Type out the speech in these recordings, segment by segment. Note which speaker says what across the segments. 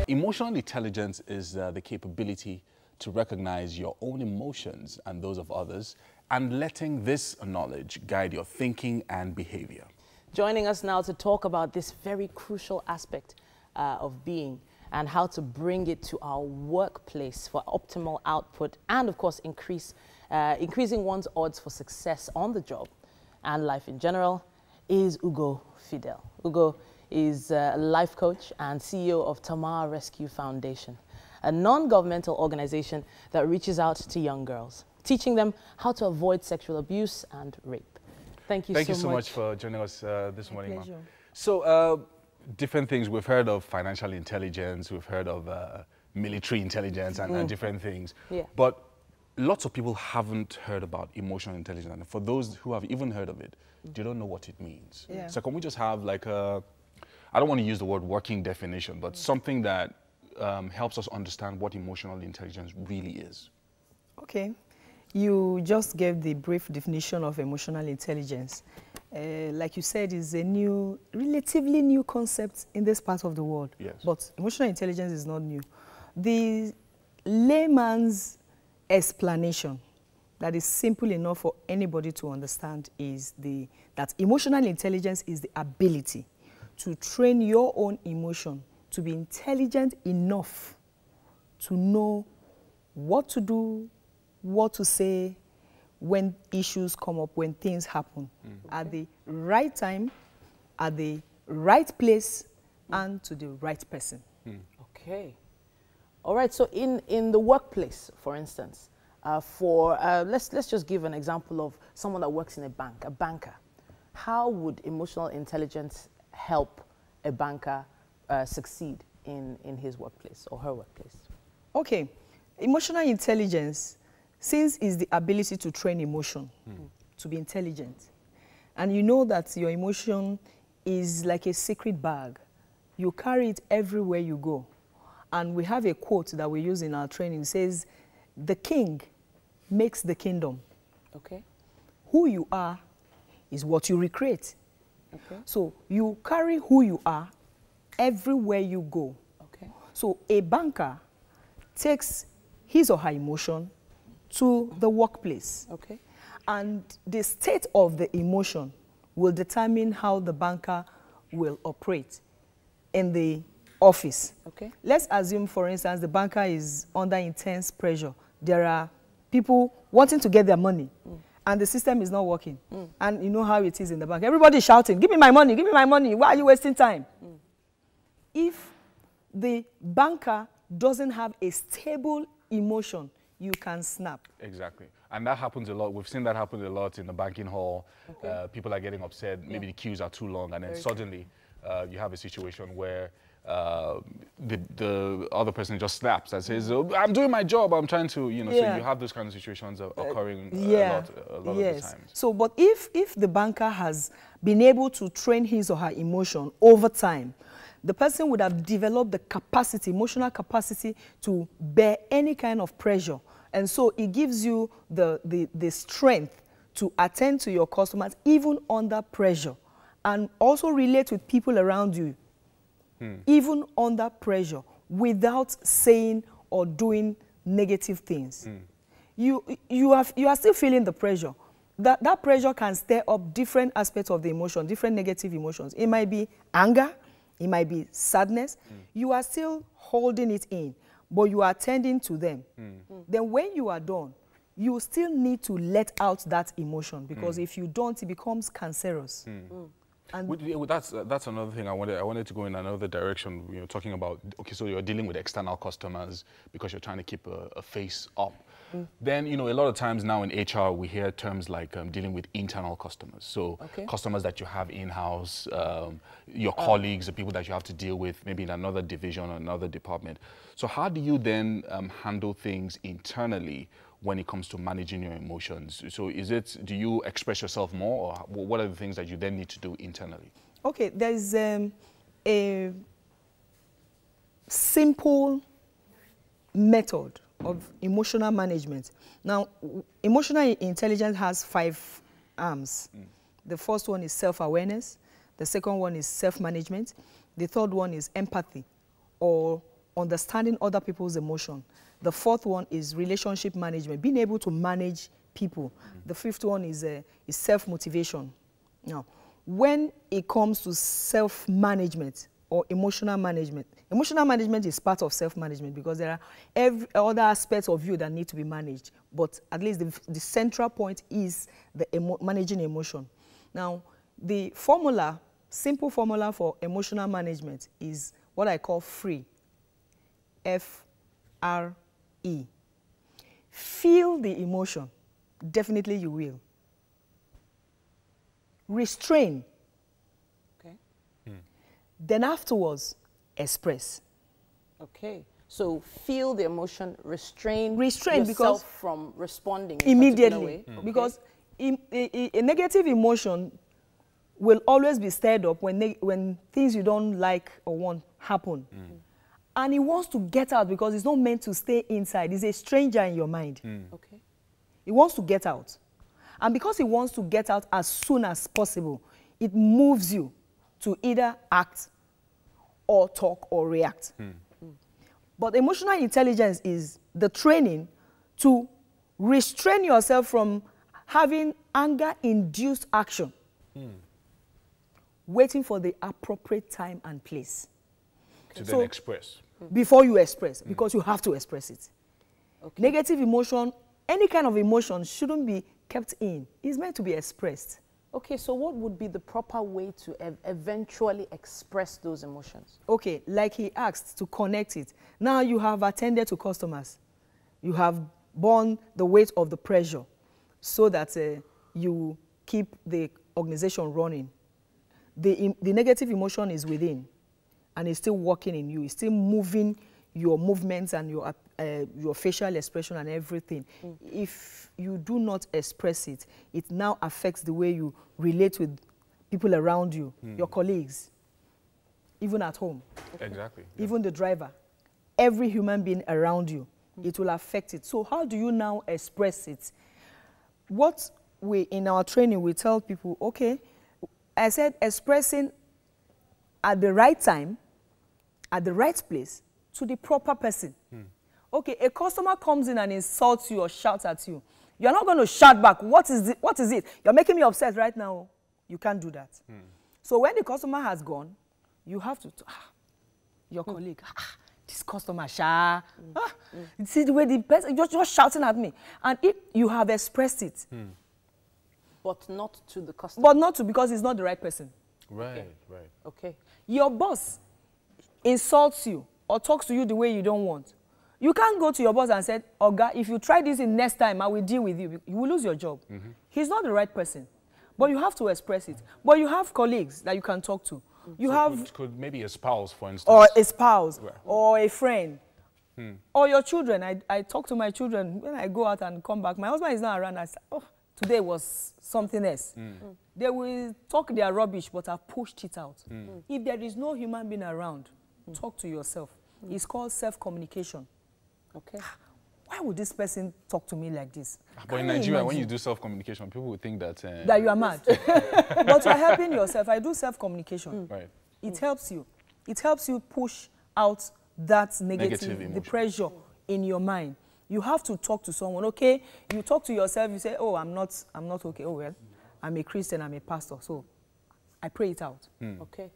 Speaker 1: Emotional intelligence is the capability to recognize your own emotions and those of others, and letting this knowledge guide your thinking and behavior.
Speaker 2: Joining us now to talk about this very crucial aspect of being and how to bring it to our workplace for optimal output and, of course, increasing one's odds for success on the job and life in general is Fidel. Ugo is a life coach and CEO of Tamar Rescue Foundation, a non-governmental organization that reaches out to young girls, teaching them how to avoid sexual abuse and rape. Thank you so much
Speaker 1: for joining us this morning,
Speaker 2: pleasure.
Speaker 1: ma'am. So, different things. We've heard of financial intelligence, we've heard of military intelligence and different things. Yeah. But lots of people haven't heard about emotional intelligence. And for those who have even heard of it, they don't know what it means. Yeah. So can we just have like a, I don't want to use the word working definition, but something that helps us understand what emotional intelligence really is?
Speaker 3: Okay. You just gave the brief definition of emotional intelligence. Like you said, it's a new, relatively new concept in this part of the world.
Speaker 1: Yes.
Speaker 3: But emotional intelligence is not new. The layman's explanation that is simple enough for anybody to understand is that emotional intelligence is the ability to train your own emotion to be intelligent enough to know what to do, what to say when issues come up, when things happen, at the right time, at the right place, and to the right person.
Speaker 2: Okay. All right, so in the workplace, for instance, let's just give an example of someone that works in a bank, a banker. How would emotional intelligence help a banker succeed in his workplace or her workplace?
Speaker 3: Okay, emotional intelligence, since is the ability to train emotion, to be intelligent. And you know that your emotion is like a secret bag. You carry it everywhere you go. And we have a quote that we use in our training. It says, the king makes the kingdom.
Speaker 2: Okay.
Speaker 3: Who you are is what you recreate.
Speaker 2: Okay.
Speaker 3: So you carry who you are everywhere you go.
Speaker 2: Okay.
Speaker 3: So a banker takes his or her emotion to the workplace.
Speaker 2: Okay.
Speaker 3: And the state of the emotion will determine how the banker will operate in the office.
Speaker 2: Okay.
Speaker 3: Let's assume, for instance, the banker is under intense pressure. There are people wanting to get their money, and the system is not working. And you know how it is in the bank. Everybody is shouting, give me my money, give me my money. Why are you wasting time? If the banker doesn't have a stable emotion, you can snap.
Speaker 1: Exactly. And that happens a lot. We've seen that happen a lot in the banking hall. Okay. People are getting upset. Maybe the queues are too long. And then suddenly you have a situation where the other person just snaps and says, oh, I'm doing my job. I'm trying to, you know, so you have those kind of situations occurring a lot of the times.
Speaker 3: So, but if the banker has been able to train his or her emotion over time, the person would have developed the capacity, emotional capacity to bear any kind of pressure. And so it gives you the strength to attend to your customers even under pressure, and also relate with people around you, even under pressure, without saying or doing negative things. You are still feeling the pressure. That pressure can stir up different aspects of the emotion, different negative emotions. It might be anger, it might be sadness. You are still holding it in, but you are attending to them. Then when you are done, you still need to let out that emotion, because if you don't, it becomes cancerous.
Speaker 1: And that's another thing I wanted to go in another direction. You know, talking about, okay, so you're dealing with external customers because you're trying to keep a face up. Then, you know, a lot of times now in HR, we hear terms like dealing with internal customers. So customers that you have in-house, your colleagues, the people that you have to deal with, maybe in another division or another department. So how do you then handle things internally when it comes to managing your emotions? So do you express yourself more, or what are the things that you then need to do internally?
Speaker 3: Okay, there's a simple method of emotional management. Now, emotional intelligence has 5 arms. The first one is self-awareness. The second one is self-management. The third one is empathy, or understanding other people's emotion. The fourth one is relationship management, being able to manage people. The fifth one is self-motivation. Now, when it comes to self-management or emotional management is part of self-management because there are every other aspects of you that need to be managed. But at least the central point is the managing emotion. Now, the formula, simple formula for emotional management is what I call FREE. F-R-E. Feel the emotion. Definitely you will. Restrain.
Speaker 2: Okay.
Speaker 3: Then afterwards, express.
Speaker 2: Okay. So feel the emotion, restrain
Speaker 3: yourself
Speaker 2: because from responding in
Speaker 3: immediately.
Speaker 2: A way.
Speaker 3: Because a negative emotion will always be stirred up when things you don't like or want happen. And it wants to get out because it's not meant to stay inside. It's a stranger in your mind.
Speaker 2: Okay.
Speaker 3: It wants to get out. And because it wants to get out as soon as possible, it moves you to either act or talk or react. But emotional intelligence is the training to restrain yourself from having anger-induced action, waiting for the appropriate time and place.
Speaker 1: To then express.
Speaker 3: Before you express, because you have to express it.
Speaker 2: Okay.
Speaker 3: Negative emotion, any kind of emotion shouldn't be kept in. It's meant to be expressed.
Speaker 2: Okay, so what would be the proper way to eventually express those emotions?
Speaker 3: Okay, like he asked, to connect it. Now you have attended to customers. You have borne the weight of the pressure so that you keep the organization running. The negative emotion is within and it's still working in you. It's still moving your movements and your facial expression and everything. If you do not express it, it now affects the way you relate with people around you, your colleagues, even at home.
Speaker 1: Exactly.
Speaker 3: Even the driver, every human being around you, it will affect it. So how do you now express it? What we, in our training, we tell people, okay, I said expressing at the right time, at the right place, to the proper person. Okay, a customer comes in and insults you or shouts at you. You're not going to shout back. What is it? What is it? You're making me upset right now. You can't do that. So when the customer has gone, you have to, your colleague, this customer, you see the way the person just shouting at me. And if you have expressed it.
Speaker 2: But not to the customer.
Speaker 3: But not to, because it's not the right person.
Speaker 1: Right, right.
Speaker 2: Okay.
Speaker 3: Your boss insults you or talks to you the way you don't want. You can't go to your boss and say, Oga, if you try this in next time, I will deal with you. You will lose your job. He's not the right person. But you have to express it. But you have colleagues that you can talk to. You have...
Speaker 1: Could maybe a spouse, for instance.
Speaker 3: Or a spouse.
Speaker 1: Right.
Speaker 3: Or a friend. Or your children. I talk to my children when I go out and come back. My husband is not around. I say, oh, today was something else. They will talk their rubbish, but I've pushed it out. If there is no human being around, talk to yourself. It's called self-communication.
Speaker 2: Okay.
Speaker 3: Why would this person talk to me like this?
Speaker 1: But in Nigeria, when you do self-communication, people would think that...
Speaker 3: that you are mad. But you're helping yourself. I do self-communication.
Speaker 1: Right.
Speaker 3: It helps you. It helps you push out that negative
Speaker 1: emotion.
Speaker 3: the pressure in your mind. You have to talk to someone, okay? You talk to yourself, you say, oh, I'm not okay. Oh, well, I'm a Christian, I'm a pastor, so I pray it out.
Speaker 2: Okay.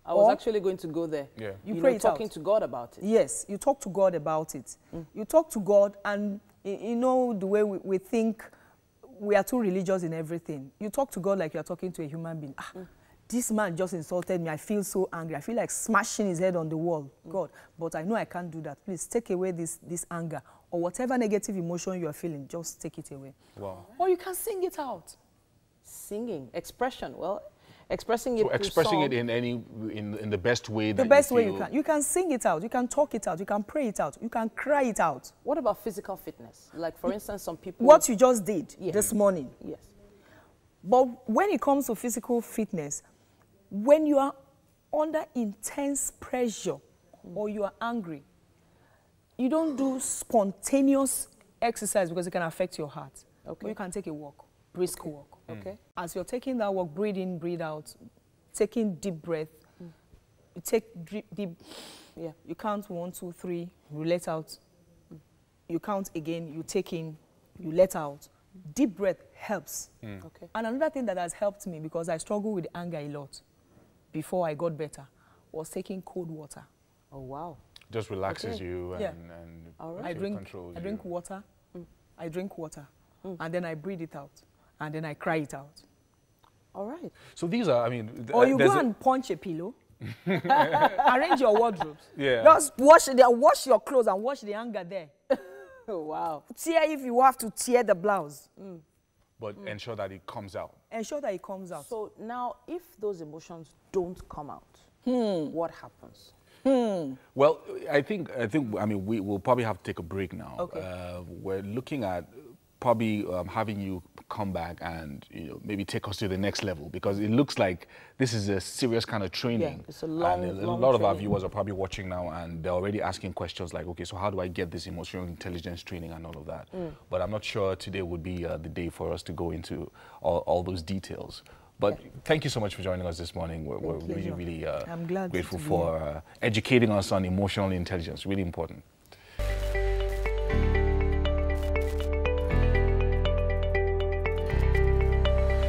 Speaker 2: I was actually going to go there.
Speaker 1: Yeah.
Speaker 3: You pray
Speaker 2: know,
Speaker 3: it
Speaker 2: talking
Speaker 3: out.
Speaker 2: to God about it.
Speaker 3: Yes, you talk to God about it. You talk to God, and you know the way we think we are too religious in everything. You talk to God like you are talking to a human being. This man just insulted me. I feel so angry. I feel like smashing his head on the wall. God, but I know I can't do that. Please take away this anger or whatever negative emotion you are feeling. Just take it away.
Speaker 1: Wow.
Speaker 3: Or you can sing it out.
Speaker 2: Singing, expression. Well, expressing it.
Speaker 1: So expressing
Speaker 2: through
Speaker 1: it in the best way.
Speaker 3: The best way you can. You can sing it out. You can talk it out. You can pray it out. You can cry it out.
Speaker 2: What about physical fitness? Like, for instance, some people...
Speaker 3: What you just did this morning.
Speaker 2: Yes.
Speaker 3: But when it comes to physical fitness, when you are under intense pressure or you are angry, you don't do spontaneous exercise because it can affect your heart.
Speaker 2: Okay.
Speaker 3: But you can take a walk, brisk walk.
Speaker 2: Okay.
Speaker 3: As you're taking that walk, breathe in, breathe out, taking deep breath. You take deep
Speaker 2: Yeah.
Speaker 3: You count 1, 2, 3, you let out. You count again, you take in, you let out. Deep breath helps.
Speaker 2: Okay.
Speaker 3: And another thing that has helped me, because I struggle with anger a lot before I got better, was taking cold water.
Speaker 2: Oh, wow.
Speaker 1: Just relaxes
Speaker 2: Okay.
Speaker 1: you and,
Speaker 3: Yeah.
Speaker 1: and
Speaker 2: All right.
Speaker 3: I drink
Speaker 1: controls
Speaker 3: water. I drink water. And then I breathe it out. And then I cry it out.
Speaker 2: All right.
Speaker 1: So these are, I mean...
Speaker 3: Or you
Speaker 1: there's
Speaker 3: go and punch a pillow. Arrange your wardrobes.
Speaker 1: Yeah.
Speaker 3: Just wash your clothes and wash the anger there.
Speaker 2: Oh, wow.
Speaker 3: Tear if you have to tear the blouse.
Speaker 1: But ensure that it comes out.
Speaker 3: Ensure that it comes out.
Speaker 2: So now, if those emotions don't come out, what happens?
Speaker 1: Well, I think, I mean, we'll probably have to take a break now.
Speaker 3: Okay.
Speaker 1: We're looking at probably having you come back and, you know, maybe take us to the next level, because it looks like this is a serious kind of training.
Speaker 2: Yeah, it's a long,
Speaker 1: and a
Speaker 2: long
Speaker 1: lot of our
Speaker 2: training.
Speaker 1: viewers are probably watching now and they're already asking questions like, okay, so how do I get this emotional intelligence training and all of that? But I'm not sure today would be the day for us to go into all those details. But thank you so much for joining us this morning. We're really, really
Speaker 3: I'm glad
Speaker 1: grateful
Speaker 3: to be
Speaker 1: for educating us on emotional intelligence. Really important.